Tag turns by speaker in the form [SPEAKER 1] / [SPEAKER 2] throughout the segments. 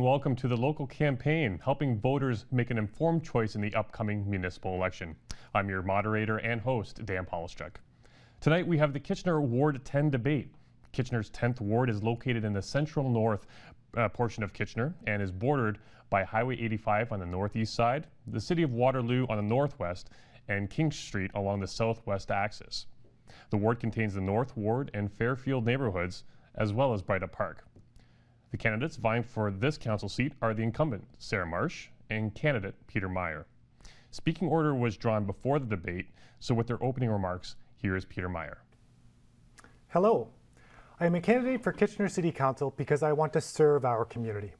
[SPEAKER 1] welcome to the local campaign, helping voters make an informed choice in the upcoming municipal election. I'm your moderator and host, Dan Polishchuk. Tonight we have the Kitchener Ward 10 debate. Kitchener's 10th Ward is located in the central north portion of Kitchener and is bordered by Highway 85 on the northeast side, the City of Waterloo on the northwest, and King Street along the southwest axis. The ward contains the North Ward and Fairfield neighborhoods, as well as Bryda Park. The candidates vying for this council seat are the incumbent, Sarah Marsh, and candidate, Peter Meyer. Speaking order was drawn before the debate, so with their opening remarks, here is Peter Meyer.
[SPEAKER 2] Hello. I am a candidate for Kitchener City Council because I want to serve our community.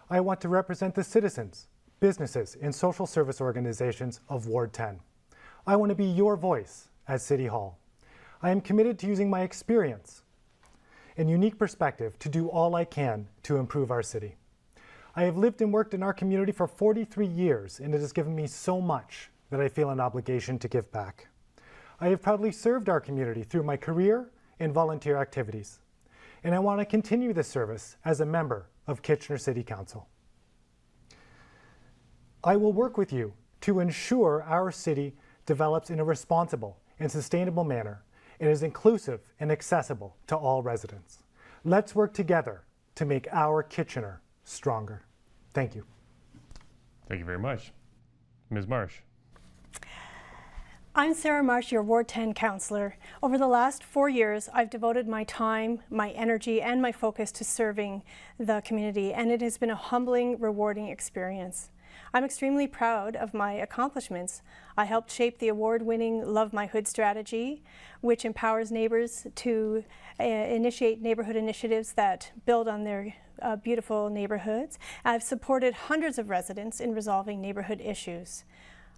[SPEAKER 2] I want to represent the citizens, businesses, and social service organizations of Ward 10. I want to be your voice at City Hall. I am committed to using my experience and unique perspective to do all I can to improve our city. I have lived and worked in our community for 43 years, and it has given me so much that I feel an obligation to give back. I have proudly served our community through my career and volunteer activities, and I want to continue this service as a member of Kitchener City Council. I will work with you to ensure our city develops in a responsible and sustainable manner and is inclusive and accessible to all residents. Let's work together to make our Kitchener stronger. Thank you.
[SPEAKER 1] Thank you very much. Ms. Marsh.
[SPEAKER 3] I'm Sarah Marsh, your Ward 10 councillor. Over the last 4 years, I've devoted my time, my energy, and my focus to serving the community, and it has been a humbling, rewarding experience. I'm extremely proud of my accomplishments. I helped shape the award-winning Love My Hood strategy, which empowers neighbors to initiate neighborhood initiatives that build on their beautiful neighborhoods. I've supported hundreds of residents in resolving neighborhood issues.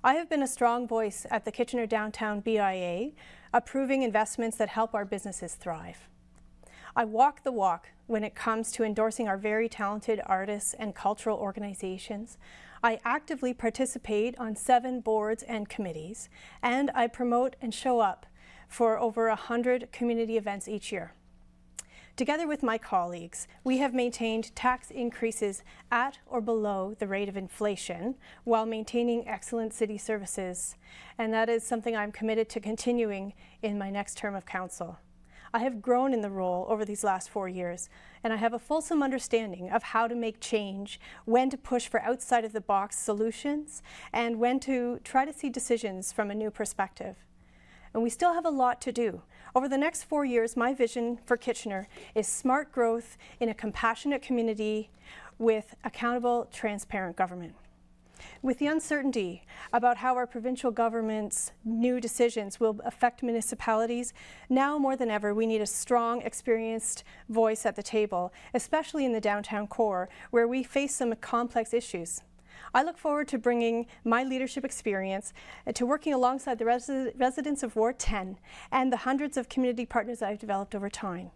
[SPEAKER 3] I have been a strong voice at the Kitchener Downtown BIA, approving investments that help our businesses thrive. I walk the walk when it comes to endorsing our very talented artists and cultural organizations. I actively participate on 7 boards and committees, and I promote and show up for over 100 community events each year. Together with my colleagues, we have maintained tax increases at or below the rate of inflation while maintaining excellent city services, and that is something I'm committed to continuing in my next term of council. I have grown in the role over these last 4 years, and I have a fulsome understanding of how to make change, when to push for outside-of-the-box solutions, and when to try to see decisions from a new perspective. And we still have a lot to do. Over the next 4 years, my vision for Kitchener is smart growth in a compassionate community with accountable, transparent government. With the uncertainty about how our provincial government's new decisions will affect municipalities, now more than ever, we need a strong, experienced voice at the table, especially in the downtown core, where we face some complex issues. I look forward to bringing my leadership experience to working alongside the residents of Ward 10 and the hundreds of community partners I've developed over time.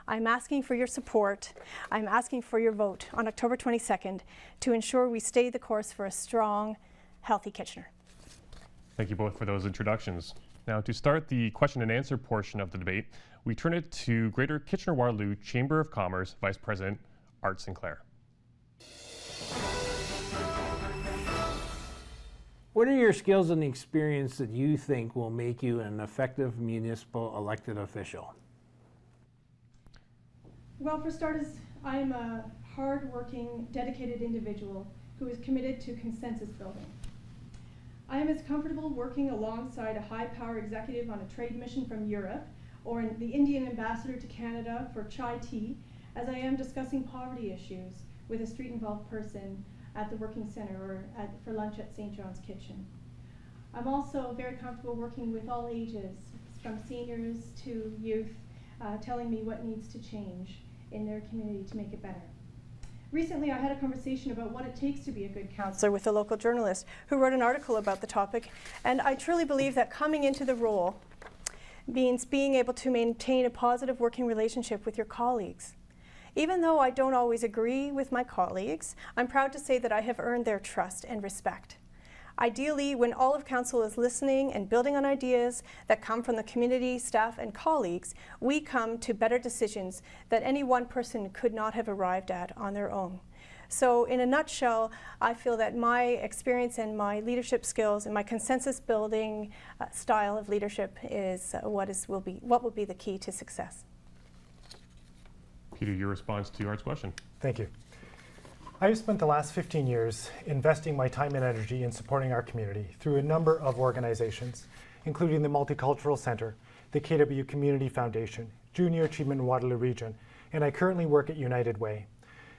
[SPEAKER 3] I'm asking for your support. I'm asking for your vote on October 22nd to ensure we stay the course for a strong, healthy Kitchener.
[SPEAKER 1] Thank you both for those introductions. Now, to start the question and answer portion of the debate, we turn it to Greater Kitchener-Waterloo Chamber of Commerce Vice President Art Sinclair.
[SPEAKER 4] What are your skills and experience that you think will make you an effective municipal elected official?
[SPEAKER 5] Well, for starters, I am a hard-working, dedicated individual who is committed to consensus building. I am as comfortable working alongside a high-power executive on a trade mission from Europe or the Indian ambassador to Canada for chai tea as I am discussing poverty issues with a street-involved person at the working center or for lunch at St. John's Kitchen. I'm also very comfortable working with all ages, from seniors to youth, telling me what needs to change in their community to make it better. Recently, I had a conversation about what it takes to be a good counselor with a local journalist who wrote an article about the topic, and I truly believe that coming into the role means being able to maintain a positive working relationship with your colleagues. Even though I don't always agree with my colleagues, I'm proud to say that I have earned their trust and respect. Ideally, when all of council is listening and building on ideas that come from the community, staff, and colleagues, we come to better decisions that any one person could not have arrived at on their own.
[SPEAKER 3] So in a nutshell, I feel that my experience and my leadership skills and my consensus building style of leadership is what will be the key to success.
[SPEAKER 1] Peter, your response to Art's question.
[SPEAKER 2] Thank you. I've spent the last 15 years investing my time and energy in supporting our community through a number of organizations, including the Multicultural Center, the KW Community Foundation, Junior Achievement in Waterloo Region, and I currently work at United Way.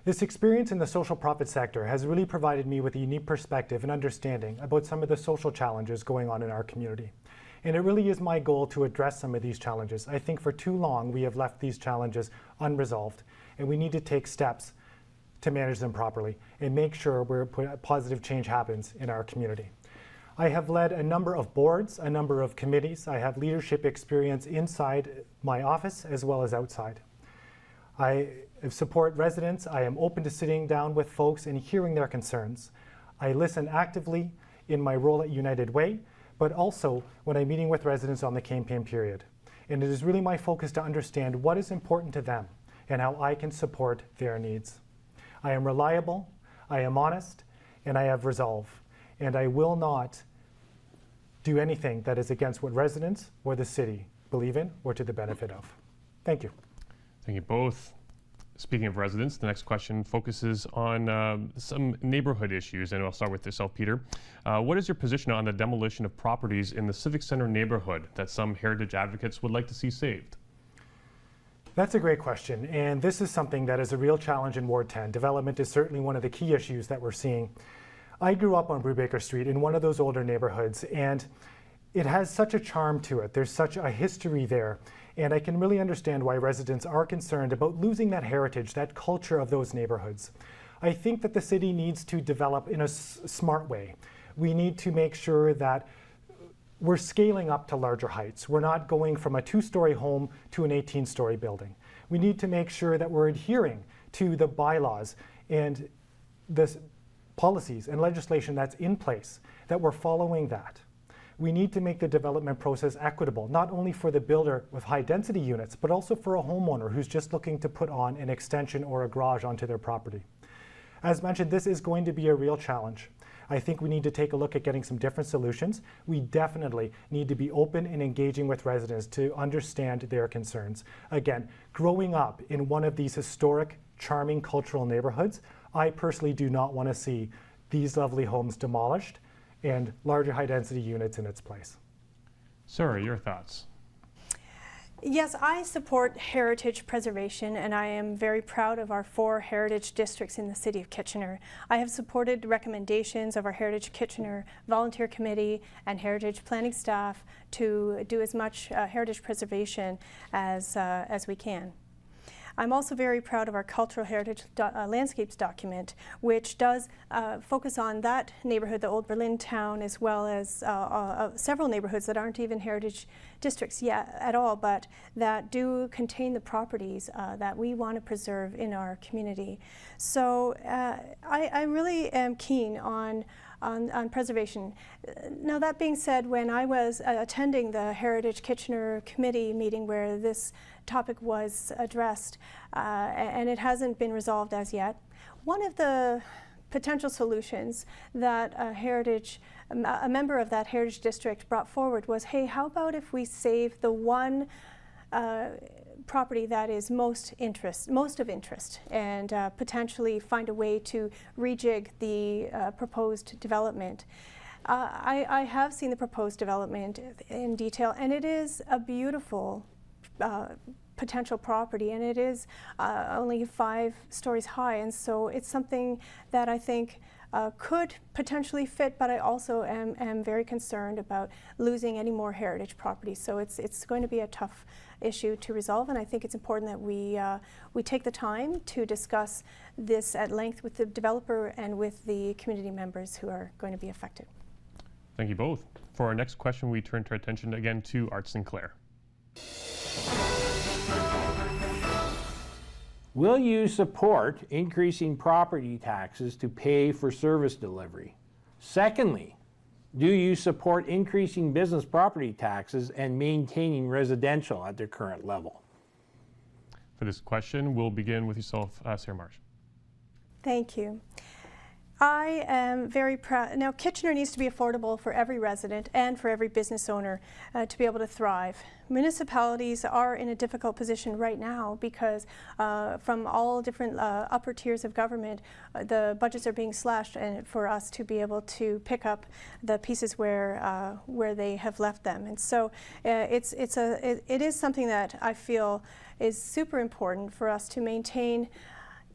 [SPEAKER 2] This experience in the social profit sector has really provided me with a unique perspective and understanding about some of the social challenges going on in our community. And it really is my goal to address some of these challenges. I think for too long we have left these challenges unresolved, and we need to take steps to manage them properly and make sure positive change happens in our community. I have led a number of boards, a number of committees. I have leadership experience inside my office as well as outside. I support residents. I am open to sitting down with folks and hearing their concerns. I listen actively in my role at United Way, but also when I'm meeting with residents on the campaign period. And it is really my focus to understand what is important to them and how I can support their needs. I am reliable, I am honest, and I have resolve. And I will not do anything that is against what residents or the city believe in or to the benefit of. Thank you.
[SPEAKER 1] Thank you both. Speaking of residents, the next question focuses on some neighborhood issues, and I'll start with yourself, Peter. What is your position on the demolition of properties in the Civic Center neighborhood that some heritage advocates would like to see saved?
[SPEAKER 2] That's a great question, and this is something that is a real challenge in Ward 10. Development is certainly one of the key issues that we're seeing. I grew up on Brubaker Street in one of those older neighborhoods, and it has such a charm to it. There's such a history there. And I can really understand why residents are concerned about losing that heritage, that culture of those neighborhoods. I think that the city needs to develop in a smart way. We need to make sure that we're scaling up to larger heights. We're not going from a 2-story home to an 18-story building. We need to make sure that we're adhering to the bylaws and the policies and legislation that's in place, that we're following that. We need to make the development process equitable, not only for the builder with high density units, but also for a homeowner who's just looking to put on an extension or a garage onto their property. As mentioned, this is going to be a real challenge. I think we need to take a look at getting some different solutions. We definitely need to be open and engaging with residents to understand their concerns. Again, growing up in one of these historic, charming cultural neighborhoods, I personally do not want to see these lovely homes demolished and larger high-density units in its place.
[SPEAKER 1] Sarah, your thoughts?
[SPEAKER 3] Yes, I support heritage preservation, and I am very proud of our 4 heritage districts in the City of Kitchener. I have supported recommendations of our Heritage Kitchener Volunteer Committee and Heritage Planning staff to do as much heritage preservation as we can. I'm also very proud of our Cultural Heritage Landscapes document, which does focus on that neighborhood, the Old Berlin Town, as well as several neighborhoods that aren't even heritage districts yet at all, but that do contain the properties that we want to preserve in our community. So I really am keen on preservation. Now, that being said, when I was attending the Heritage Kitchener Committee meeting where this topic was addressed, and it hasn't been resolved as yet, one of the potential solutions that a member of that Heritage District brought forward was, hey, how about if we save the one property that is most of interest, and potentially find a way to rejig the proposed development. I have seen the proposed development in detail, and it is a beautiful potential property, and it is only 5 stories high, and so it's something that I think could potentially fit, but I also am very concerned about losing any more heritage properties. So it's going to be a tough issue to resolve, and I think it's important that we take the time to discuss this at length with the developer and with the community members who are going to be affected.
[SPEAKER 1] Thank you both. For our next question, we turn our attention again to Art Sinclair.
[SPEAKER 4] Will you support increasing property taxes to pay for service delivery? Secondly, do you support increasing business property taxes and maintaining residential at their current level?
[SPEAKER 1] For this question, we'll begin with yourself, Sarah Marsh.
[SPEAKER 3] Thank you. I am very proud. Now, Kitchener needs to be affordable for every resident and for every business owner to be able to thrive. Municipalities are in a difficult position right now because from all different upper tiers of government, the budgets are being slashed, and for us to be able to pick up the pieces where they have left them. And so it is something that I feel is super important for us to maintain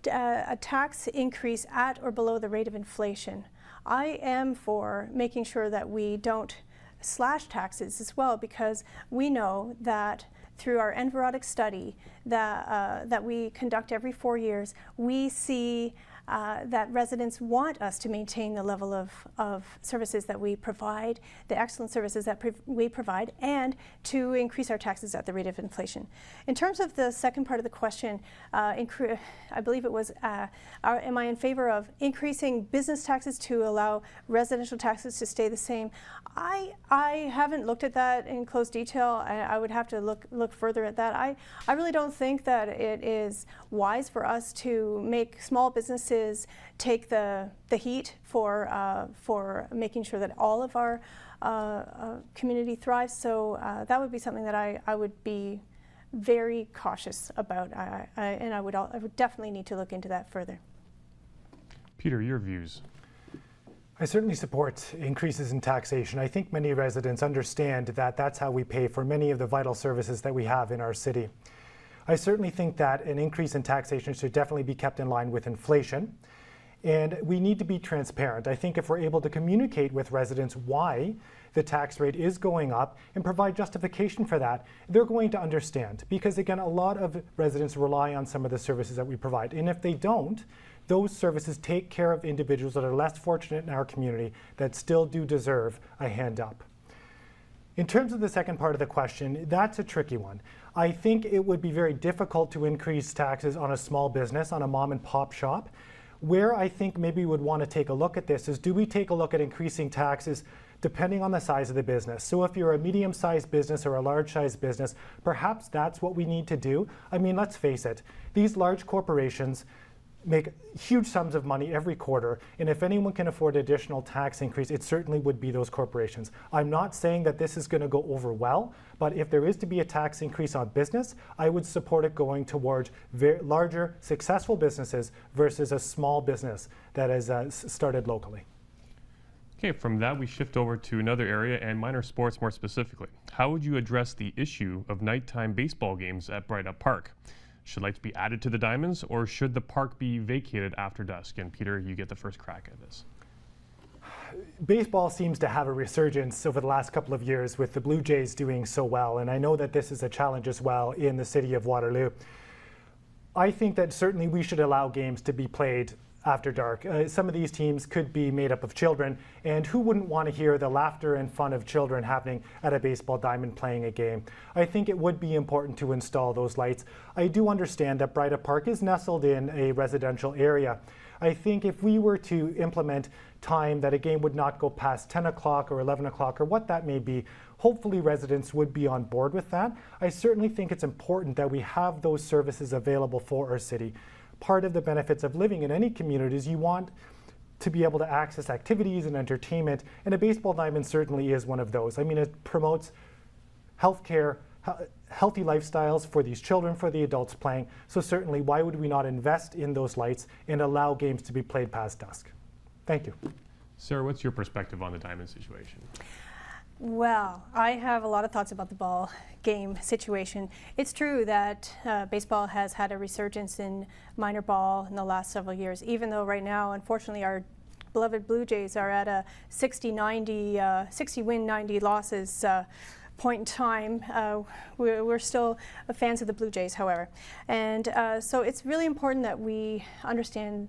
[SPEAKER 3] a tax increase at or below the rate of inflation. I am for making sure that we don't slash taxes as well, because we know that through our Envirodic study that we conduct every 4 years, we see that residents want us to maintain the level of services that we provide, the excellent services that we provide, and to increase our taxes at the rate of inflation. In terms of the second part of the question, I believe it was, am I in favor of increasing business taxes to allow residential taxes to stay the same? I haven't looked at that in close detail. I would have to look further at that. I really don't think that it is wise for us to make small businesses take the heat for making sure that all of our community thrives. So that would be something that I would be very cautious about, and I would definitely need to look into that further.
[SPEAKER 1] Peter, your views?
[SPEAKER 2] I certainly support increases in taxation. I think many residents understand that that's how we pay for many of the vital services that we have in our city. I certainly think that an increase in taxation should definitely be kept in line with inflation. And we need to be transparent. I think if we're able to communicate with residents why the tax rate is going up and provide justification for that, they're going to understand. Because again, a lot of residents rely on some of the services that we provide. And if they don't, those services take care of individuals that are less fortunate in our community that still do deserve a hand up. In terms of the second part of the question, that's a tricky one. I think it would be very difficult to increase taxes on a small business, on a mom and pop shop. Where I think maybe we would want to take a look at this is, do we take a look at increasing taxes depending on the size of the business? So if you're a medium-sized business or a large-sized business, perhaps that's what we need to do. I mean, let's face it, these large corporations make huge sums of money every quarter, and if anyone can afford additional tax increase, it certainly would be those corporations. I'm not saying that this is going to go over well, but if there is to be a tax increase on business, I would support it going towards larger, successful businesses versus a small business that has started locally.
[SPEAKER 1] Okay, from that we shift over to another area, and minor sports more specifically. How would you address the issue of nighttime baseball games at Bright Up Park? Should lights be added to the diamonds, or should the park be vacated after dusk? And Peter, you get the first crack at this.
[SPEAKER 2] Baseball seems to have a resurgence over the last couple of years with the Blue Jays doing so well, and I know that this is a challenge as well in the city of Waterloo. I think that certainly we should allow games to be played after dark. Some of these teams could be made up of children, and who wouldn't want to hear the laughter and fun of children happening at a baseball diamond playing a game? I think it would be important to install those lights. I do understand that Bright Up Park is nestled in a residential area. I think if we were to implement time that a game would not go past 10 o'clock or 11 o'clock or what that may be, hopefully residents would be on board with that. I certainly think it's important that we have those services available for our city. Part of the benefits of living in any community is you want to be able to access activities and entertainment, and a baseball diamond certainly is one of those. I mean, it promotes healthcare, healthy lifestyles for these children, for the adults playing. So certainly, why would we not invest in those lights and allow games to be played past dusk? Thank you.
[SPEAKER 1] Sarah, what's your perspective on the diamond situation?
[SPEAKER 3] Well, I have a lot of thoughts about the ball game situation. It's true that baseball has had a resurgence in minor ball in the last several years, even though right now, unfortunately, our beloved Blue Jays are at a 60 win, 90 losses point in time. We're still fans of the Blue Jays, however. And so it's really important that we understand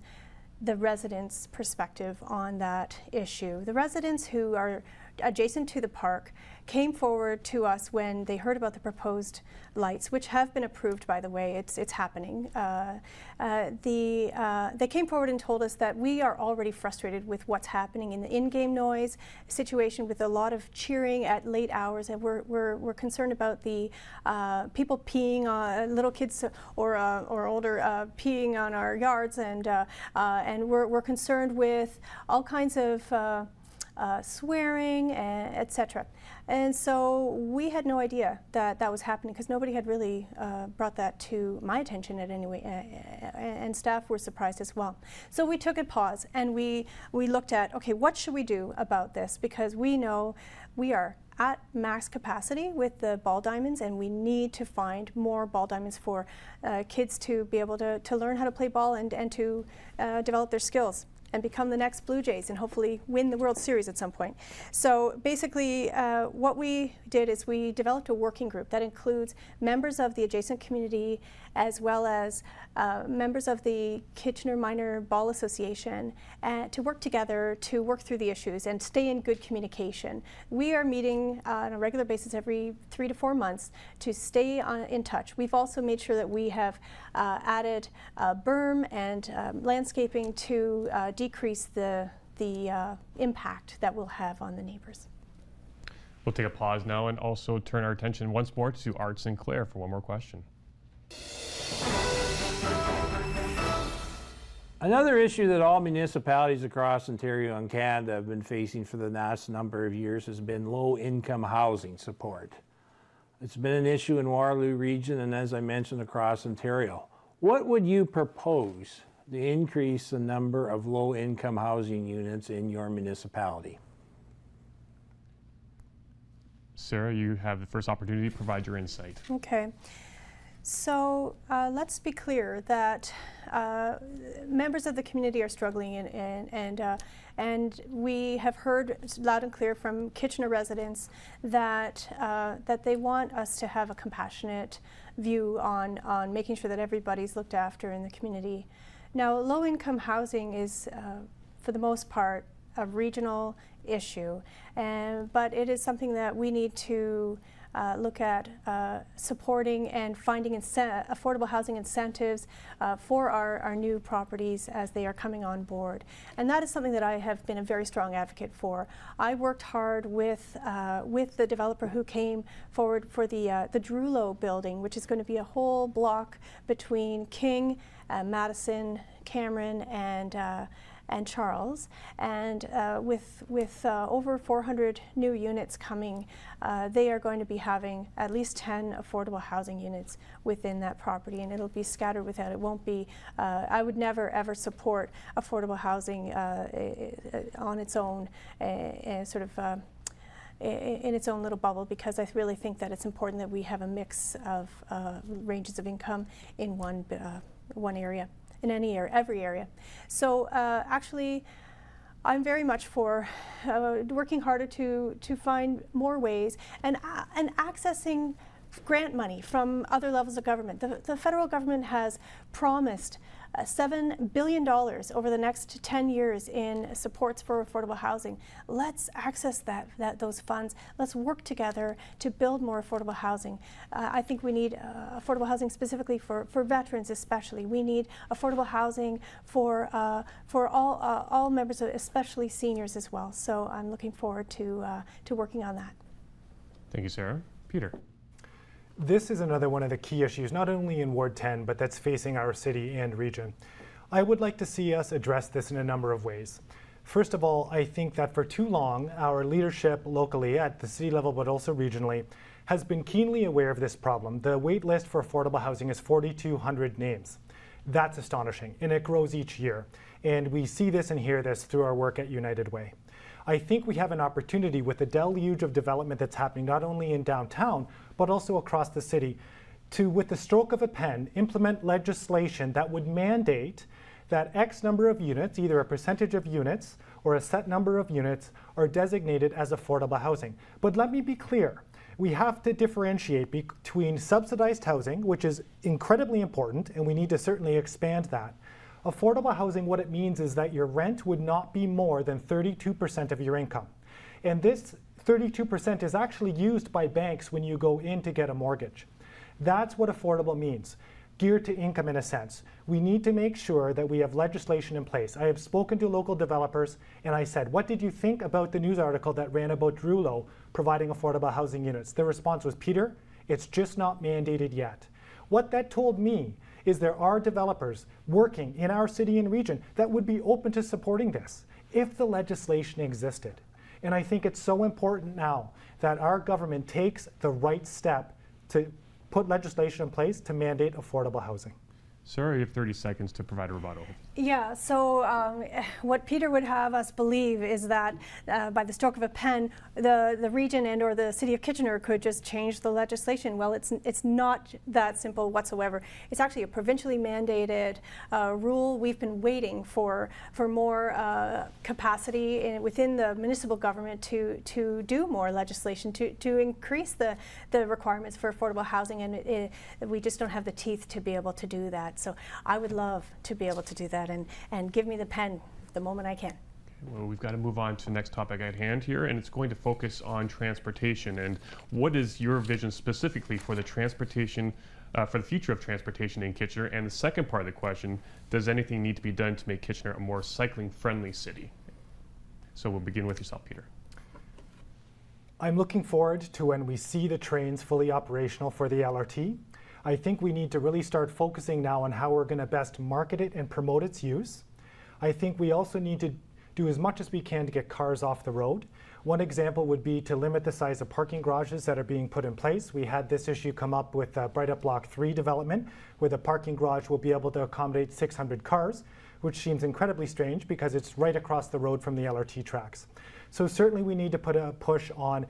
[SPEAKER 3] the residents' perspective on that issue. The residents who are adjacent to the park came forward to us when they heard about the proposed lights, which have been approved, by the way. It's happening. They came forward and told us that we are already frustrated with what's happening in the in-game noise situation, with a lot of cheering at late hours, and we're concerned about the people peeing on little kids or older peeing on our yards, and we're concerned with all kinds of swearing, etc. And so we had no idea that that was happening, because nobody had really brought that to my attention at any way, and staff were surprised as well. So we took a pause and we looked at, okay, what should we do about this? Because we know we are at max capacity with the ball diamonds, and we need to find more ball diamonds for kids to be able to learn how to play ball and to develop their skills and become the next Blue Jays and hopefully win the World Series at some point. So basically what we did is we developed a working group that includes members of the adjacent community as well as members of the Kitchener Minor Ball Association to work together to work through the issues and stay in good communication. We are meeting on a regular basis every 3 to 4 months to stay in touch. We've also made sure that we have added berm and landscaping to decrease the impact that we'll have on the neighbors.
[SPEAKER 1] We'll take a pause now and also turn our attention once more to Art Sinclair for one more question.
[SPEAKER 4] Another issue that all municipalities across Ontario and Canada have been facing for the last number of years has been low-income housing support. It's been an issue in Waterloo region and, as I mentioned, across Ontario. What would you propose to increase the number of low-income housing units in your municipality?
[SPEAKER 1] Sarah, you have the first opportunity to provide your insight.
[SPEAKER 3] Okay. So let's be clear that members of the community are struggling, and we have heard loud and clear from Kitchener residents that that they want us to have a compassionate view on making sure that everybody's looked after in the community. Now, low-income housing is, for the most part, a regional issue, but it is something that we need to look at supporting and finding affordable housing incentives for our new properties as they are coming on board. And that is something that I have been a very strong advocate for. I worked hard with the developer who came forward for the Drulo building, which is going to be a whole block between King, Madison, Cameron, and Charles, and with over 400 new units coming, they are going to be having at least 10 affordable housing units within that property, and it'll be scattered without. It won't be. I would never ever support affordable housing on its own, sort of. In its own little bubble, because I really think that it's important that we have a mix of ranges of income in one area. In any area, every area. So actually, I'm very much for working harder to find more ways and accessing grant money from other levels of government. The federal government has promised $7 billion over the next 10 years in supports for affordable housing. Let's access those funds. Let's work together to build more affordable housing. I think we need affordable housing specifically for veterans especially. We need affordable housing for all members, especially seniors as well. So I'm looking forward to working on that.
[SPEAKER 1] Thank you, Sarah. Peter.
[SPEAKER 2] This is another one of the key issues, not only in Ward 10, but that's facing our city and region. I would like to see us address this in a number of ways. First of all, I think that for too long, our leadership locally at the city level, but also regionally, has been keenly aware of this problem. The wait list for affordable housing is 4,200 names. That's astonishing, and it grows each year. And we see this and hear this through our work at United Way. I think we have an opportunity with the deluge of development that's happening not only in downtown, but also across the city, to, with the stroke of a pen, implement legislation that would mandate that X number of units, either a percentage of units or a set number of units, are designated as affordable housing. But let me be clear. We have to differentiate between subsidized housing, which is incredibly important, and we need to certainly expand that. Affordable housing, what it means is that your rent would not be more than 32% of your income. And this 32% is actually used by banks when you go in to get a mortgage. That's what affordable means, geared to income in a sense. We need to make sure that we have legislation in place. I have spoken to local developers and I said, what did you think about the news article that ran about Drulo providing affordable housing units? Their response was, Peter, it's just not mandated yet. What that told me is there are developers working in our city and region that would be open to supporting this if the legislation existed. And I think it's so important now that our government takes the right step to put legislation in place to mandate affordable housing.
[SPEAKER 1] Sarah, you have 30 seconds to provide a rebuttal.
[SPEAKER 3] Yeah, so what Peter would have us believe is that by the stroke of a pen, the region and or the city of Kitchener could just change the legislation. Well, it's not that simple whatsoever. It's actually a provincially mandated rule. We've been waiting for more capacity within the municipal government to do more legislation, to increase the requirements for affordable housing, and we just don't have the teeth to be able to do that. So I would love to be able to do that, and give me the pen the moment I can.
[SPEAKER 1] Well, we've got to move on to the next topic at hand here, and it's going to focus on transportation. And what is your vision specifically for the transportation, for the future of transportation in Kitchener? And the second part of the question, does anything need to be done to make Kitchener a more cycling-friendly city? So we'll begin with yourself, Peter.
[SPEAKER 2] I'm looking forward to when we see the trains fully operational for the LRT. I think we need to really start focusing now on how we're going to best market it and promote its use. I think we also need to do as much as we can to get cars off the road. One example would be to limit the size of parking garages that are being put in place. We had this issue come up with Bright Up Block 3 development, where the parking garage will be able to accommodate 600 cars, which seems incredibly strange because it's right across the road from the LRT tracks. So certainly we need to put a push on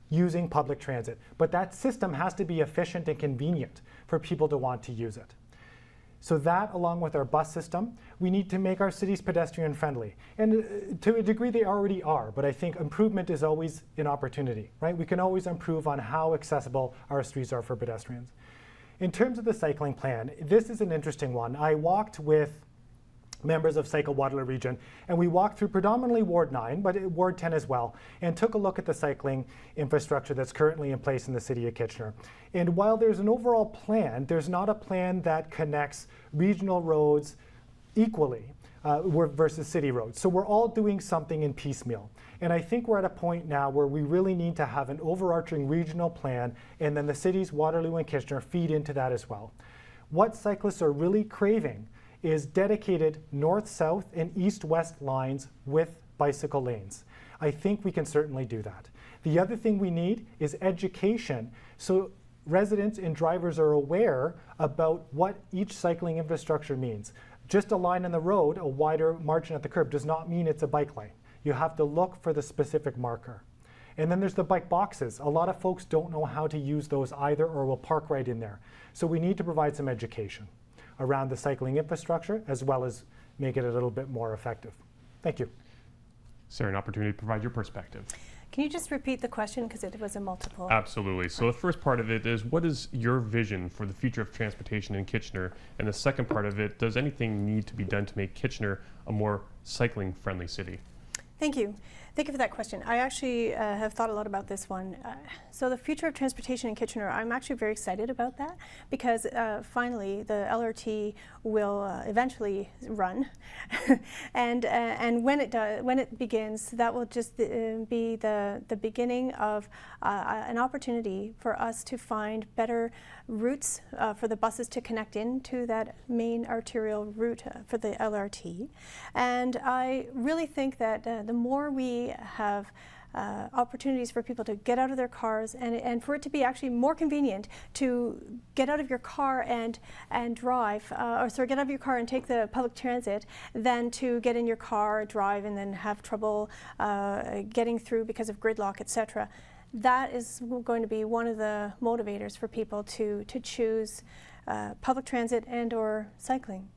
[SPEAKER 2] using public transit, but that system has to be efficient and convenient for people to want to use it. So that, along with our bus system, we need to make our cities pedestrian friendly. And to a degree they already are, but I think improvement is always an opportunity, right? We can always improve on how accessible our streets are for pedestrians. In terms of the cycling plan, this is an interesting one. I walked with members of Cycle Waterloo Region, and we walked through predominantly Ward 9, but Ward 10 as well, and took a look at the cycling infrastructure that's currently in place in the city of Kitchener. And while there's an overall plan, there's not a plan that connects regional roads equally versus city roads. So we're all doing something in piecemeal. And I think we're at a point now where we really need to have an overarching regional plan, and then the cities, Waterloo and Kitchener, feed into that as well. What cyclists are really craving is dedicated north-south and east-west lines with bicycle lanes. I think we can certainly do that. The other thing we need is education, so residents and drivers are aware about what each cycling infrastructure means. Just a line on the road, a wider margin at the curb, does not mean it's a bike lane. You have to look for the specific marker. And then there's the bike boxes. A lot of folks don't know how to use those either, or will park right in there. So we need to provide some education around the cycling infrastructure, as well as make it a little bit more effective. Thank you.
[SPEAKER 1] Sarah, an opportunity to provide your perspective.
[SPEAKER 3] Can you just repeat the question, because it was a multiple?
[SPEAKER 1] Absolutely. So the first part of it is, what is your vision for the future of transportation in Kitchener? And the second part of it, does anything need to be done to make Kitchener a more cycling-friendly city?
[SPEAKER 3] Thank you. Thank you for that question. I actually have thought a lot about this one. So the future of transportation in Kitchener, I'm actually very excited about that, because finally the LRT will eventually run, and when it begins, that will just be the beginning of an opportunity for us to find better routes for the buses to connect into that main arterial route for the LRT. And I really think that the more we have opportunities for people to get out of their cars, and for it to be actually more convenient to get out of your car and drive, or sorry, get out of your car and take the public transit, than to get in your car, drive, and then have trouble getting through because of gridlock, etc. That is going to be one of the motivators for people to choose public transit and or cycling.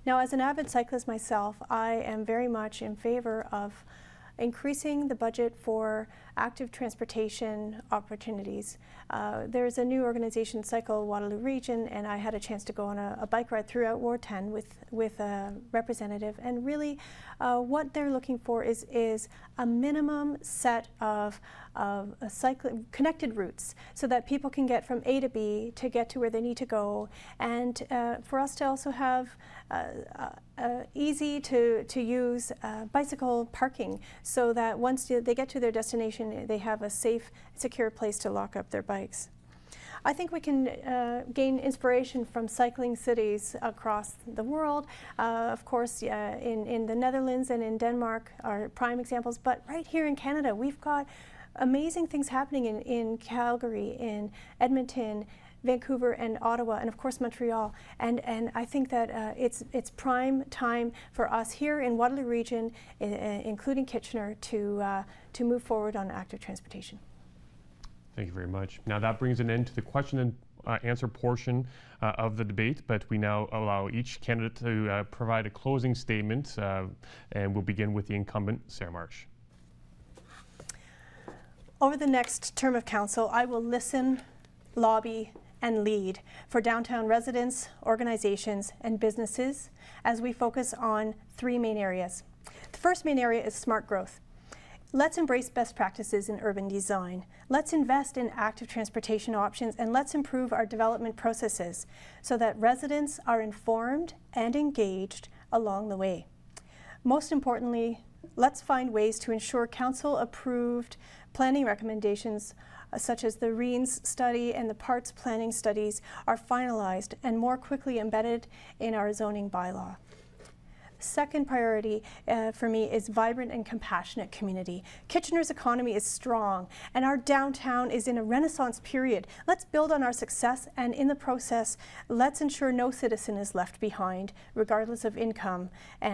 [SPEAKER 3] Now, as an avid cyclist myself, I am very much in favor of increasing the budget for active transportation opportunities. There's a new organization, Cycle Waterloo Region, and I had a chance to go on a bike ride throughout Ward 10 with a representative, and really what they're looking for is a minimum set of connected routes so that people can get from A to B to get to where they need to go, and for us to also have easy to use bicycle parking so that once they get to their destination, they have a safe, secure place to lock up their bikes. I think we can gain inspiration from cycling cities across the world. Of course, in the Netherlands and in Denmark are prime examples, but right here in Canada, we've got amazing things happening in Calgary, in Edmonton, Vancouver, and Ottawa, and of course Montreal. And I think that it's prime time for us here in Waterloo Region, including Kitchener, to move forward on active transportation.
[SPEAKER 1] Thank you very much. Now that brings an end to the question and answer portion of the debate, but we now allow each candidate to provide a closing statement, and we'll begin with the incumbent, Sarah Marsh.
[SPEAKER 3] Over the next term of council, I will listen, lobby, and lead for downtown residents, organizations, and businesses as we focus on three main areas. The first main area is smart growth. Let's embrace best practices in urban design. Let's invest in active transportation options, and let's improve our development processes so that residents are informed and engaged along the way. Most importantly, let's find ways to ensure council-approved planning recommendations such as the REENS study and the parts planning studies are finalized and more quickly embedded in our zoning bylaw. Second priority for me is vibrant and compassionate community. Kitchener's economy is strong and our downtown is in a renaissance period. Let's build on our success, and in the process, let's ensure no citizen is left behind, regardless of income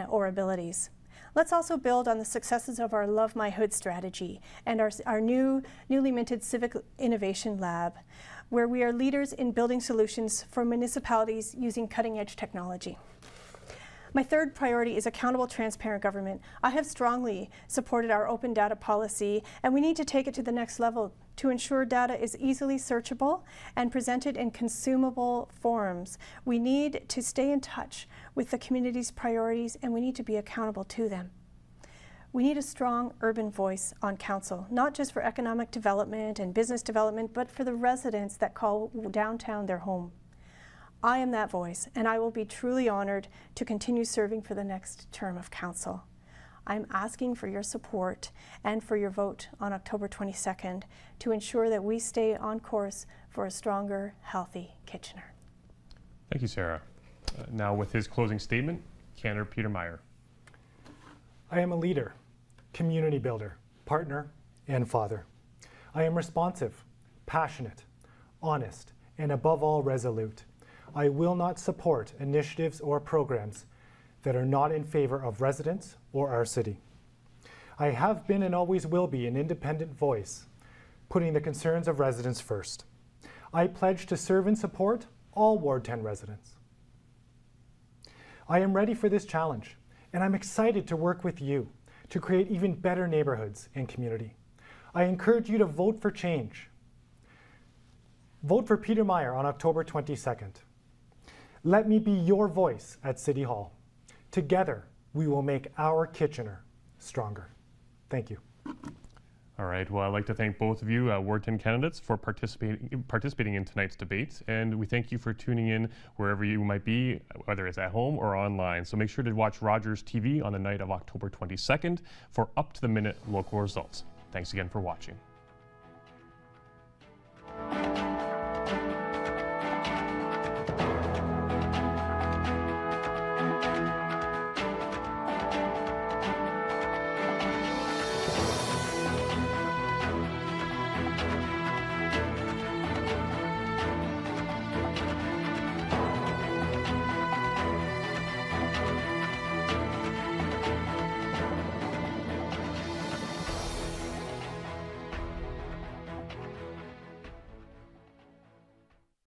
[SPEAKER 3] or abilities. Let's also build on the successes of our Love My Hood strategy and our newly minted Civic Innovation Lab, where we are leaders in building solutions for municipalities using cutting-edge technology. My third priority is accountable, transparent government. I have strongly supported our open data policy, and we need to take it to the next level to ensure data is easily searchable and presented in consumable forms. We need to stay in touch with the community's priorities, and we need to be accountable to them. We need a strong urban voice on council, not just for economic development and business development, but for the residents that call downtown their home. I am that voice, and I will be truly honored to continue serving for the next term of council. I'm asking for your support and for your vote on October 22nd to ensure that we stay on course for a stronger, healthy Kitchener.
[SPEAKER 1] Thank you, Sarah. Now with his closing statement, candidate Peter Meyer.
[SPEAKER 2] I am a leader, community builder, partner, and father. I am responsive, passionate, honest, and above all, resolute. I will not support initiatives or programs that are not in favor of residents or our city. I have been and always will be an independent voice, putting the concerns of residents first. I pledge to serve and support all Ward 10 residents. I am ready for this challenge, and I'm excited to work with you to create even better neighborhoods and community. I encourage you to vote for change. Vote for Peter Meyer on October 22nd. Let me be your voice at City Hall. Together, we will make our Kitchener stronger. Thank you.
[SPEAKER 1] All right, well, I'd like to thank both of you, Ward 10 candidates, for participating in tonight's debate, and we thank you for tuning in wherever you might be, whether it's at home or online. So make sure to watch Rogers TV on the night of October 22nd for up-to-the-minute local results. Thanks again for watching.